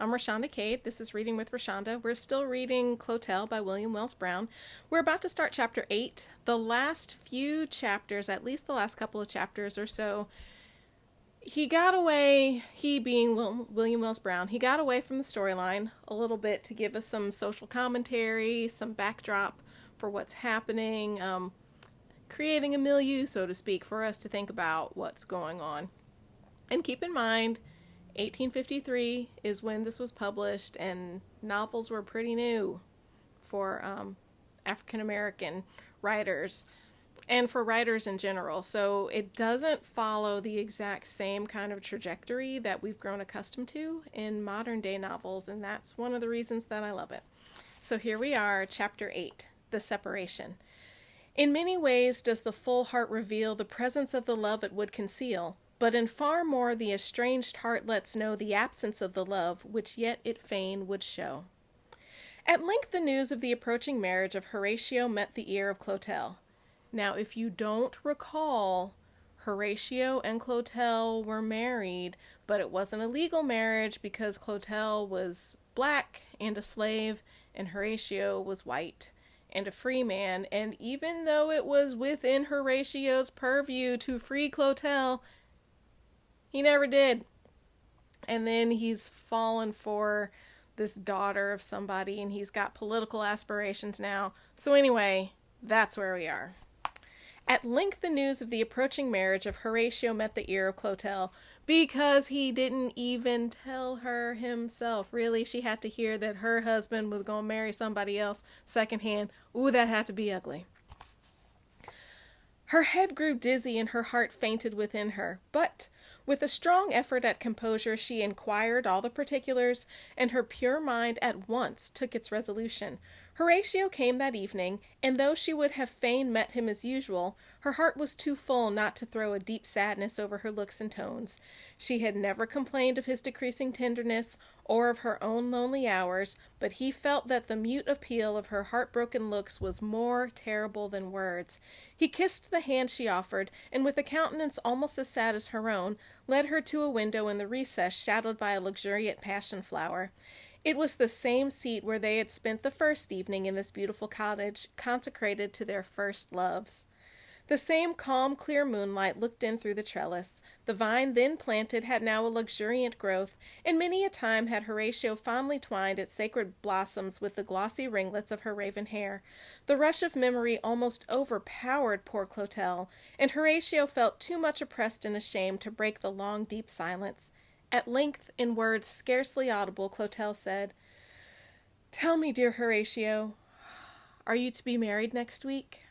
I'm Rashonda Cade. This is Reading with Rashonda. We're still reading Clotel by William Wells Brown. We're about to start chapter 8. The last few chapters, at least the last couple of chapters or so, he got away, he being William Wells Brown, he got away from the storyline a little bit to give us some social commentary, some backdrop for what's happening, creating a milieu, so to speak, for us to think about what's going on. And keep in mind, 1853 is when this was published, and novels were pretty new for African American writers and for writers in general. So it doesn't follow the exact same kind of trajectory that we've grown accustomed to in modern day novels, and that's one of the reasons that I love it. So here we are, chapter 8, The Separation. In many ways does the full heart reveal the presence of the love it would conceal, but in far more the estranged heart lets know the absence of the love which yet it fain would show. At length the news of the approaching marriage of Horatio met the ear of Clotel. Now, if you don't recall, Horatio and Clotel were married, but it wasn't a legal marriage because Clotel was black and a slave, and Horatio was white and a free man. And even though it was within Horatio's purview to free Clotel, he never did. And then he's fallen for this daughter of somebody, and he's got political aspirations now. So anyway, that's where we are. At length the news of the approaching marriage of Horatio met the ear of Clotel, because he didn't even tell her himself. Really, she had to hear that her husband was going to marry somebody else secondhand. Ooh, that had to be ugly. Her head grew dizzy and her heart fainted within her, but with a strong effort at composure she inquired all the particulars, and her pure mind at once took its resolution. Horatio came that evening, and though she would have fain met him as usual, her heart was too full not to throw a deep sadness over her looks and tones. She had never complained of his decreasing tenderness, or of her own lonely hours, but he felt that the mute appeal of her heartbroken looks was more terrible than words. He kissed the hand she offered, and with a countenance almost as sad as her own, led her to a window in the recess shadowed by a luxuriant passion flower. It was the same seat where they had spent the first evening in this beautiful cottage, consecrated to their first loves. The same calm, clear moonlight looked in through the trellis. The vine then planted had now a luxuriant growth, and many a time had Horatio fondly twined its sacred blossoms with the glossy ringlets of her raven hair. The rush of memory almost overpowered poor Clotel, and Horatio felt too much oppressed and ashamed to break the long, deep silence. At length, in words scarcely audible, Clotel said, "Tell me, dear Horatio, are you to be married next week?"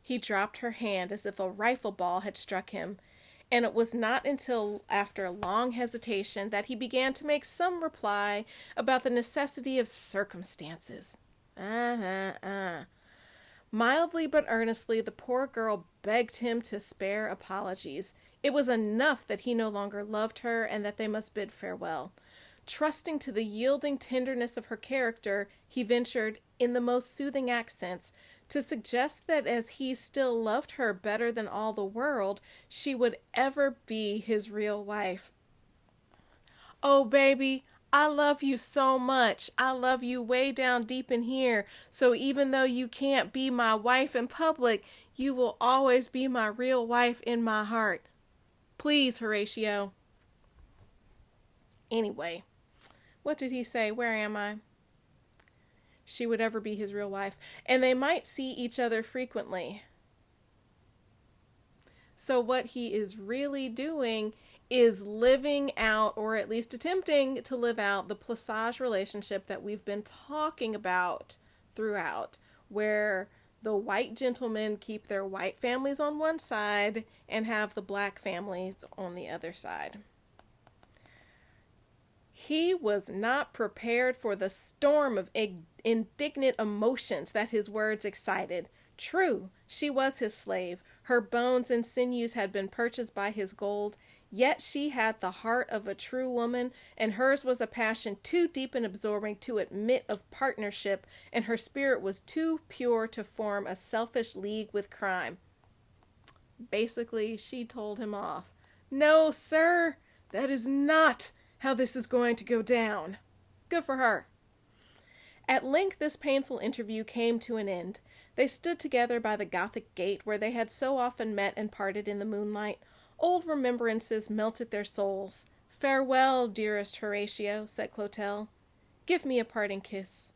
He dropped her hand as if a rifle ball had struck him, and it was not until after a long hesitation that he began to make some reply about the necessity of circumstances. Mildly but earnestly the poor girl begged him to spare apologies. It was enough that he no longer loved her and that they must bid farewell. Trusting to the yielding tenderness of her character, he ventured, in the most soothing accents, to suggest that as he still loved her better than all the world, she would ever be his real wife. "Oh, baby, I love you so much. I love you way down deep in here. So even though you can't be my wife in public, you will always be my real wife in my heart. Please, Horatio." Anyway, what did he say? Where am I? She would ever be his real wife, and they might see each other frequently. So what he is really doing is living out, or at least attempting to live out, the plissage relationship that we've been talking about throughout, where the white gentlemen keep their white families on one side and have the black families on the other side. He was not prepared for the storm of indignant emotions that his words excited. True, she was his slave. Her bones and sinews had been purchased by his gold. Yet she had the heart of a true woman, and hers was a passion too deep and absorbing to admit of partnership, and her spirit was too pure to form a selfish league with crime. Basically, she told him off. "No, sir, that is not how this is going to go down." Good for her. At length this painful interview came to an end. They stood together by the Gothic gate where they had so often met and parted in the moonlight. Old remembrances melted their souls. "Farewell, dearest Horatio," said Clotel. "Give me a parting kiss."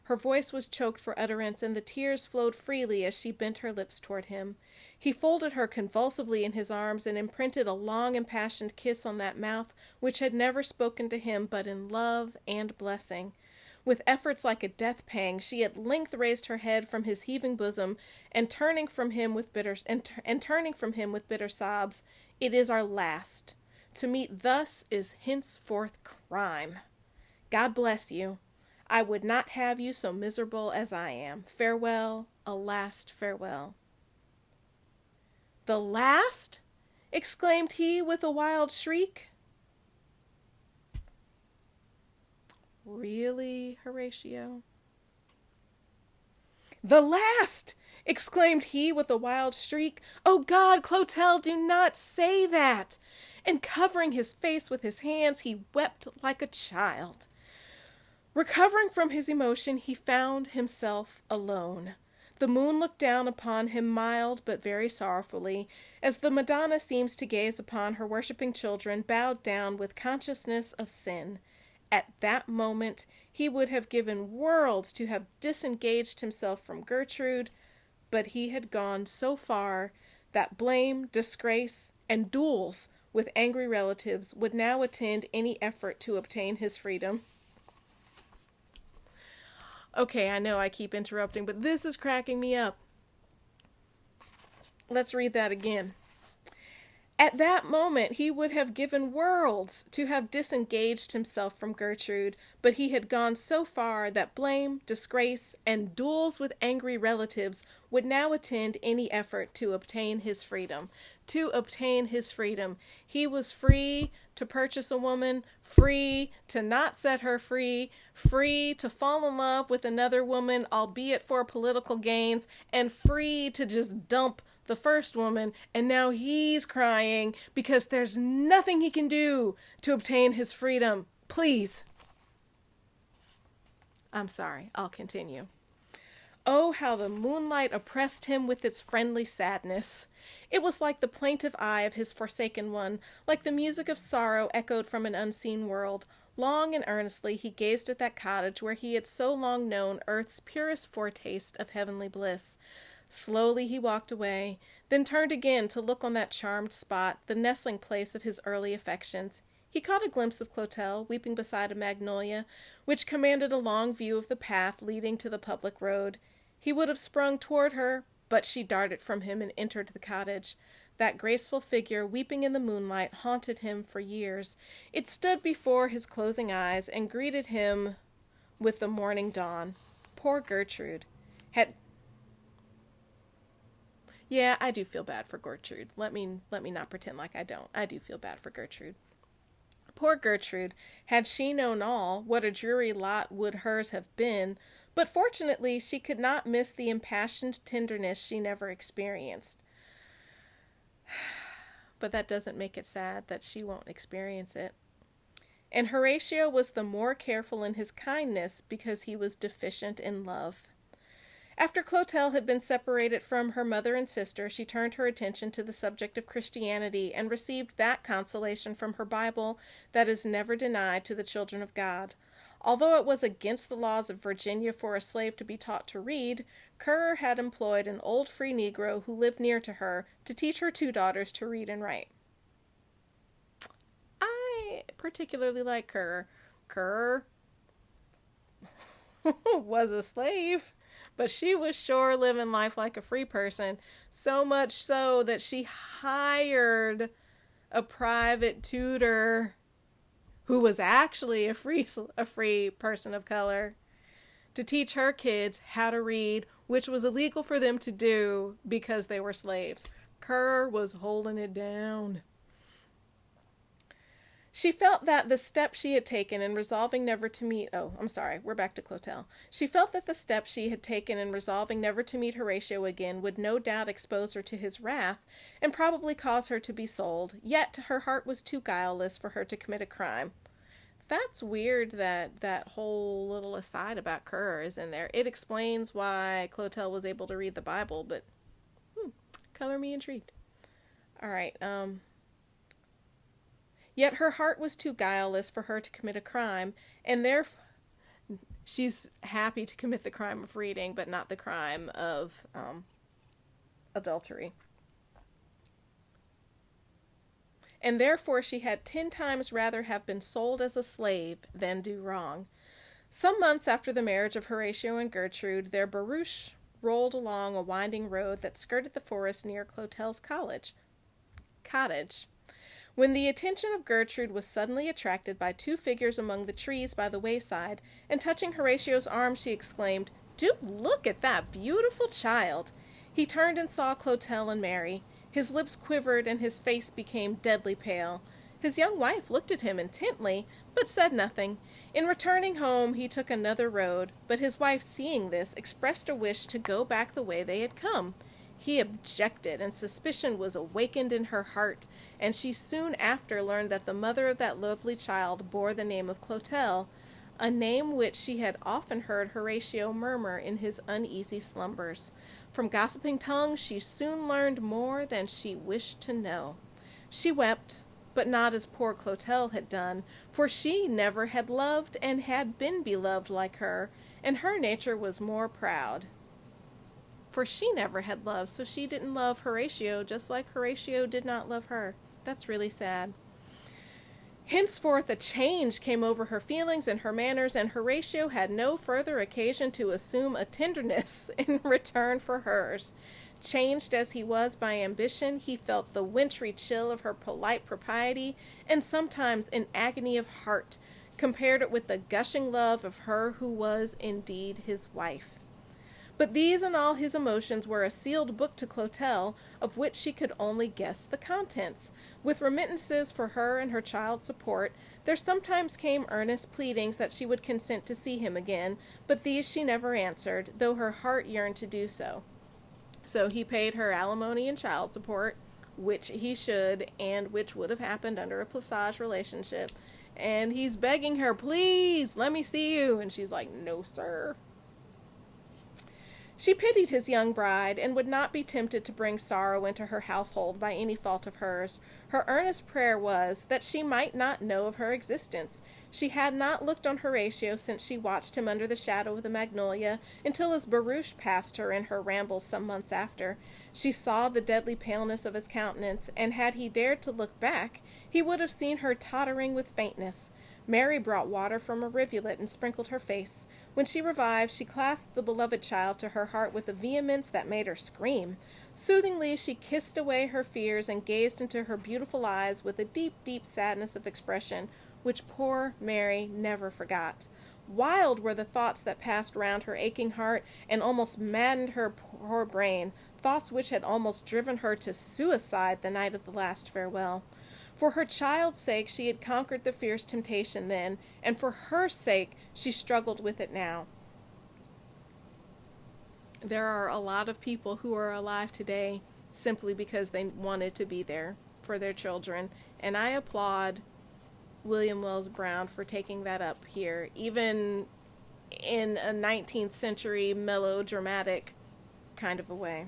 Her voice was choked for utterance, and the tears flowed freely as she bent her lips toward him. He folded her convulsively in his arms and imprinted a long impassioned kiss on that mouth which had never spoken to him but in love and blessing. With efforts like a death pang, she at length raised her head from his heaving bosom, and turning from him with bitter sobs, "It is our last. To meet thus is henceforth crime. God bless you. I would not have you so miserable as I am. Farewell, a last farewell." "The last?" exclaimed he with a wild shriek. "Really, Horatio?" "The last!" exclaimed he with a wild shriek. "Oh God, Clotel, do not say that!" And covering his face with his hands, he wept like a child. Recovering from his emotion, he found himself alone. The moon looked down upon him mild but very sorrowfully, as the Madonna seems to gaze upon her worshipping children bowed down with consciousness of sin. At that moment he would have given worlds to have disengaged himself from Gertrude, but he had gone so far that blame, disgrace, and duels with angry relatives would now attend any effort to obtain his freedom. Okay, I know I keep interrupting, but this is cracking me up. Let's read that again. At that moment he would have given worlds to have disengaged himself from Gertrude, but he had gone so far that blame, disgrace, and duels with angry relatives would now attend any effort to obtain his freedom. To obtain his freedom. He was free to purchase a woman, free to not set her free, free to fall in love with another woman, albeit for political gains, and free to just dump the first woman, and now he's crying because there's nothing he can do to obtain his freedom. Please. I'm sorry, I'll continue. Oh, how the moonlight oppressed him with its friendly sadness. It was like the plaintive eye of his forsaken one, like the music of sorrow echoed from an unseen world. Long and earnestly he gazed at that cottage where he had so long known earth's purest foretaste of heavenly bliss. Slowly he walked away, then turned again to look on that charmed spot, the nestling place of his early affections. He caught a glimpse of Clotel, weeping beside a magnolia, which commanded a long view of the path leading to the public road. He would have sprung toward her, but she darted from him and entered the cottage. That graceful figure, weeping in the moonlight, haunted him for years. It stood before his closing eyes and greeted him with the morning dawn. Poor Gertrude had... Yeah, I do feel bad for Gertrude. Let me not pretend like I don't. I do feel bad for Gertrude. Poor Gertrude, had she known all, what a dreary lot would hers have been, but fortunately she could not miss the impassioned tenderness she never experienced. But that doesn't make it sad that she won't experience it. And Horatio was the more careful in his kindness because he was deficient in love. After Clotel had been separated from her mother and sister, she turned her attention to the subject of Christianity and received that consolation from her Bible that is never denied to the children of God. Although it was against the laws of Virginia for a slave to be taught to read, Currer had employed an old free Negro who lived near to her to teach her 2 daughters to read and write. I particularly like Currer. Currer was a slave, but she was sure living life like a free person, so much so that she hired a private tutor who was actually a free person of color to teach her kids how to read, which was illegal for them to do because they were slaves. Currer was holding it down. She felt that the step she had taken in resolving never to meet... we're back to Clotel. She felt that the step she had taken in resolving never to meet Horatio again would no doubt expose her to his wrath, and probably cause her to be sold, yet her heart was too guileless for her to commit a crime. That's weird that that whole little aside about Kerr is in there. It explains why Clotel was able to read the Bible, but color me intrigued. All right. Yet her heart was too guileless for her to commit a crime, and therefore she's happy to commit the crime of reading, but not the crime of adultery. And therefore she had 10 times rather have been sold as a slave than do wrong. Some months after the marriage of Horatio and Gertrude, their barouche rolled along a winding road that skirted the forest near Clotel's cottage. When the attention of Gertrude was suddenly attracted by 2 figures among the trees by the wayside, and touching Horatio's arm, she exclaimed, "Do look at that beautiful child!" He turned and saw Clotel and Mary. His lips quivered and his face became deadly pale. His young wife looked at him intently, but said nothing. In returning home, he took another road, but his wife, seeing this, expressed a wish to go back the way they had come. He objected, and suspicion was awakened in her heart, and she soon after learned that the mother of that lovely child bore the name of Clotel, a name which she had often heard Horatio murmur in his uneasy slumbers. From gossiping tongues she soon learned more than she wished to know. She wept, but not as poor Clotel had done, for she never had loved and had been beloved like her, and her nature was more proud. For she never had loved, so she didn't love Horatio, just like Horatio did not love her. That's really sad. Henceforth a change came over her feelings and her manners, and Horatio had no further occasion to assume a tenderness in return for hers. Changed as he was by ambition, he felt the wintry chill of her polite propriety, and sometimes an agony of heart, compared it with the gushing love of her who was indeed his wife. But these and all his emotions were a sealed book to Clotel, of which she could only guess the contents. With remittances for her and her child's support, there sometimes came earnest pleadings that she would consent to see him again, but these she never answered, though her heart yearned to do so. So he paid her alimony and child support, which he should, and which would have happened under a Placage relationship. And he's begging her, "Please, let me see you." And she's like, "No, sir." She pitied his young bride, and would not be tempted to bring sorrow into her household by any fault of hers. Her earnest prayer was, that she might not know of her existence. She had not looked on Horatio since she watched him under the shadow of the magnolia, until his barouche passed her in her rambles some months after. She saw the deadly paleness of his countenance, and had he dared to look back, he would have seen her tottering with faintness. Mary brought water from a rivulet and sprinkled her face. When she revived, she clasped the beloved child to her heart with a vehemence that made her scream. Soothingly she kissed away her fears and gazed into her beautiful eyes with a deep, deep sadness of expression, which poor Mary never forgot. Wild were the thoughts that passed round her aching heart and almost maddened her poor brain, thoughts which had almost driven her to suicide the night of the last farewell. For her child's sake she had conquered the fierce temptation then, and for her sake she struggled with it now. There are a lot of people who are alive today simply because they wanted to be there for their children, and I applaud William Wells Brown for taking that up here, even in a 19th century melodramatic kind of a way.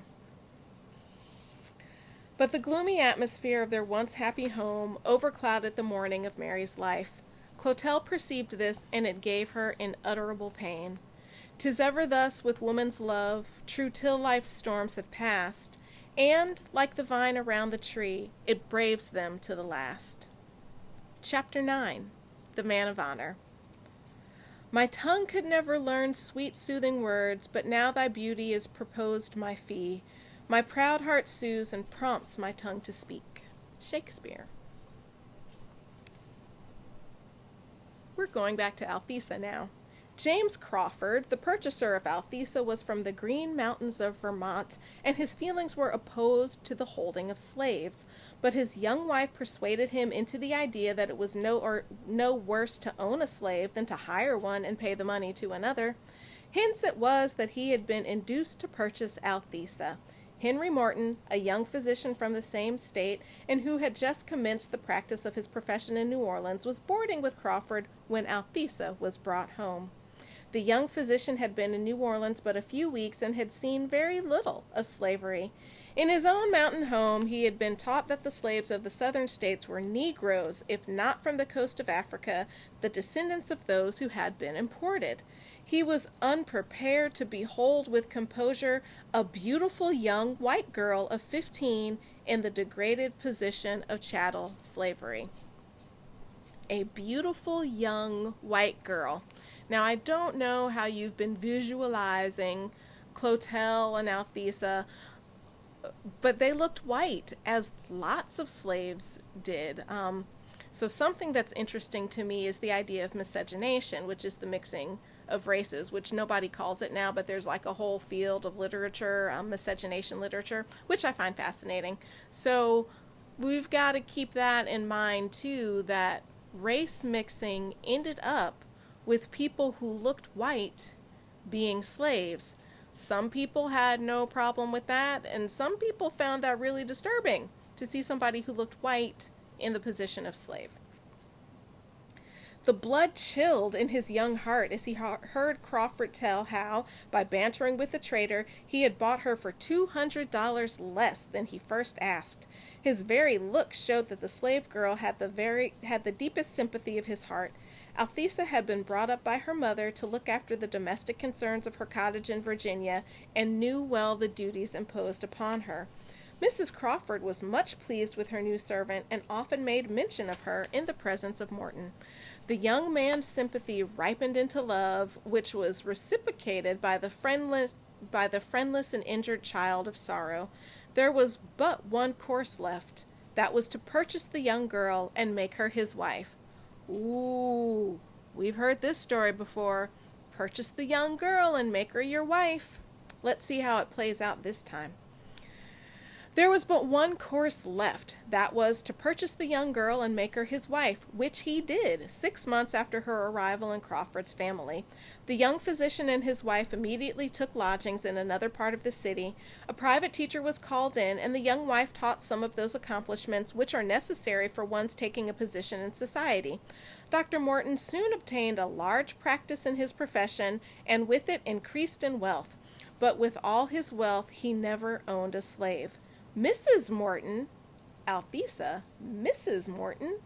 But the gloomy atmosphere of their once happy home overclouded the morning of Mary's life. Clotel perceived this, and it gave her unutterable pain. 'Tis ever thus with woman's love, true till life's storms have passed, and, like the vine around the tree, it braves them to the last. Chapter 9. The Man of Honor. My tongue could never learn sweet soothing words, but now thy beauty is proposed my fee. My proud heart sues and prompts my tongue to speak. Shakespeare. We're going back to Althesa now. James Crawford, the purchaser of Althesa, was from the Green Mountains of Vermont, and his feelings were opposed to the holding of slaves. But his young wife persuaded him into the idea that it was no worse to own a slave than to hire one and pay the money to another. Hence it was that he had been induced to purchase Althesa. Henry Morton, a young physician from the same state and who had just commenced the practice of his profession in New Orleans, was boarding with Crawford when Althesa was brought home. The young physician had been in New Orleans but a few weeks and had seen very little of slavery. In his own mountain home, he had been taught that the slaves of the southern states were Negroes, if not from the coast of Africa, the descendants of those who had been imported. He was unprepared to behold with composure a beautiful young white girl of 15 in the degraded position of chattel slavery. A beautiful young white girl. Now, I don't know how you've been visualizing Clotel and Althesa, but they looked white, as lots of slaves did. So something that's interesting to me is the idea of miscegenation, which is the mixing of races, which nobody calls it now, but there's like a whole field of literature, miscegenation literature, which I find fascinating. So we've got to keep that in mind too, that race mixing ended up with people who looked white being slaves. Some people had no problem with that, and some people found that really disturbing to see somebody who looked white in the position of slave. The blood chilled in his young heart as he heard Crawford tell how, by bantering with the trader, he had bought her for $200 less than he first asked. His very look showed that the slave girl had the deepest sympathy of his heart. Althesa had been brought up by her mother to look after the domestic concerns of her cottage in Virginia, and knew well the duties imposed upon her. Mrs. Crawford was much pleased with her new servant, and often made mention of her in the presence of Morton. The young man's sympathy ripened into love, which was reciprocated by the friendless and injured child of sorrow. There was but one course left. That was to purchase the young girl and make her his wife. Ooh, we've heard this story before. Purchase the young girl and make her your wife. Let's see how it plays out this time. There was but one course left. That was to purchase the young girl and make her his wife, which he did 6 months after her arrival in Crawford's family. The young physician and his wife immediately took lodgings in another part of the city. A private teacher was called in, and the young wife taught some of those accomplishments which are necessary for one's taking a position in society. Dr. Morton soon obtained a large practice in his profession, and with it increased in wealth. But with all his wealth, he never owned a slave. Mrs. Morton, Althesa, Mrs. Morton,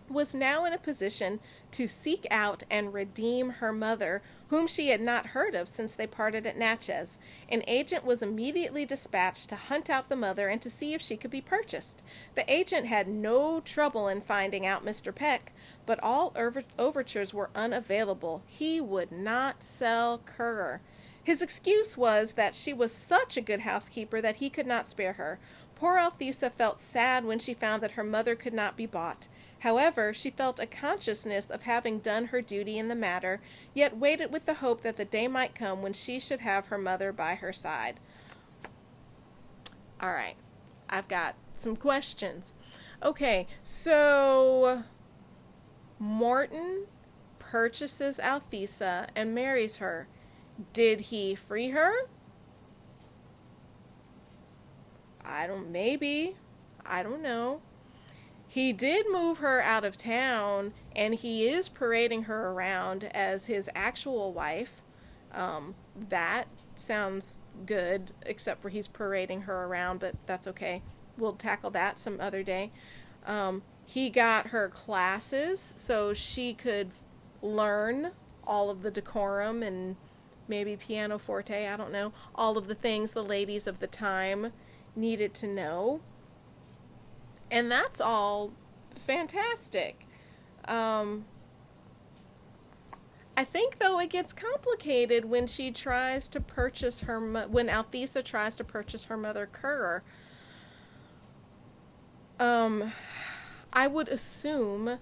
was now in a position to seek out and redeem her mother, whom she had not heard of since they parted at Natchez. An agent was immediately dispatched to hunt out the mother and to see if she could be purchased. The agent had no trouble in finding out Mr. Peck, but all overtures were unavailable. He would not sell Currer. His excuse was that she was such a good housekeeper that he could not spare her. Poor Althesa felt sad when she found that her mother could not be bought. However, she felt a consciousness of having done her duty in the matter, yet waited with the hope that the day might come when she should have her mother by her side. All right, I've got some questions. Okay, so Morton purchases Althesa and marries her. Did he free her? Maybe. I don't know. He did move her out of town, and he is parading her around as his actual wife. That sounds good, except for he's parading her around, but that's okay. We'll tackle that some other day. He got her classes so she could learn all of the decorum and maybe pianoforte, I don't know, all of the things the ladies of the time needed to know. And that's all fantastic. I think, though, it gets complicated when she tries to purchase when Althesa tries to purchase her mother, Currer. I would assume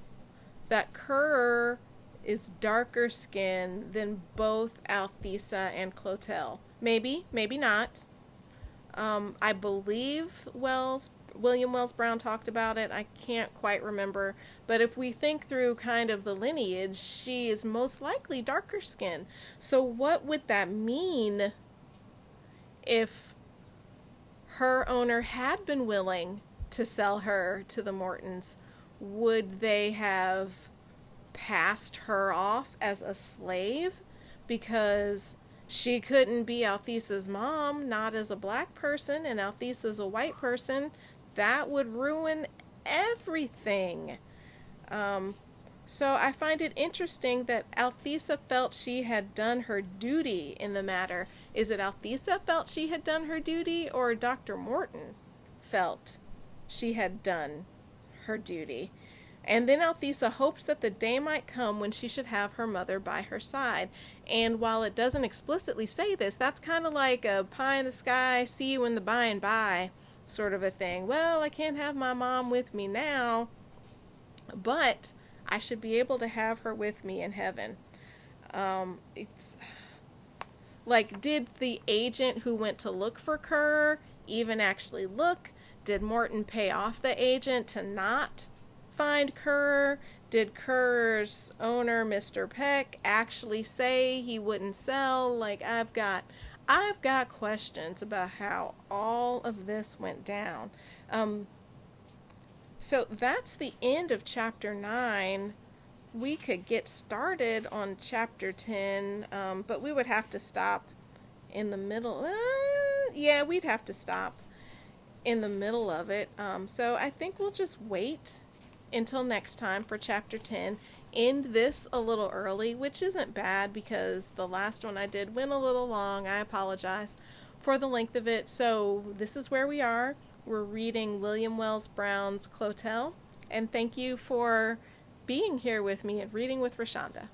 that Currer is darker skinned than both Althesa and Clotel. Maybe, maybe not. I believe William Wells Brown talked about it. I can't quite remember. But if we think through kind of the lineage, she is most likely darker skinned. So what would that mean if her owner had been willing to sell her to the Mortons, would they have passed her off as a slave because she couldn't be Althesa's mom, not as a black person, and Althesa's a white person? That would ruin everything. So I find it interesting that Althesa felt she had done her duty in the matter. Is it Althesa felt she had done her duty, or Dr. Morton felt she had done her duty? And then Althesa hopes that the day might come when she should have her mother by her side. And while it doesn't explicitly say this, that's kind of like a pie in the sky, see you in the by and by sort of a thing. Well, I can't have my mom with me now, but I should be able to have her with me in heaven. It's like, did the agent who went to look for Kerr even actually look? Did Morton pay off the agent to not find Kerr? Did Kerr's owner, Mr. Peck, actually say he wouldn't sell? Like, I've got questions about how all of this went down. So that's the end of chapter 9. We could get started on chapter 10, but we would have to stop in the middle. Yeah, we'd have to stop in the middle of it. So I think we'll just wait until next time for chapter 10. End this a little early, which isn't bad because the last one I did went a little long. I apologize for the length of it. So this is where we are. We're reading William Wells Brown's Clotel, and thank you for being here with me and reading with Rashonda.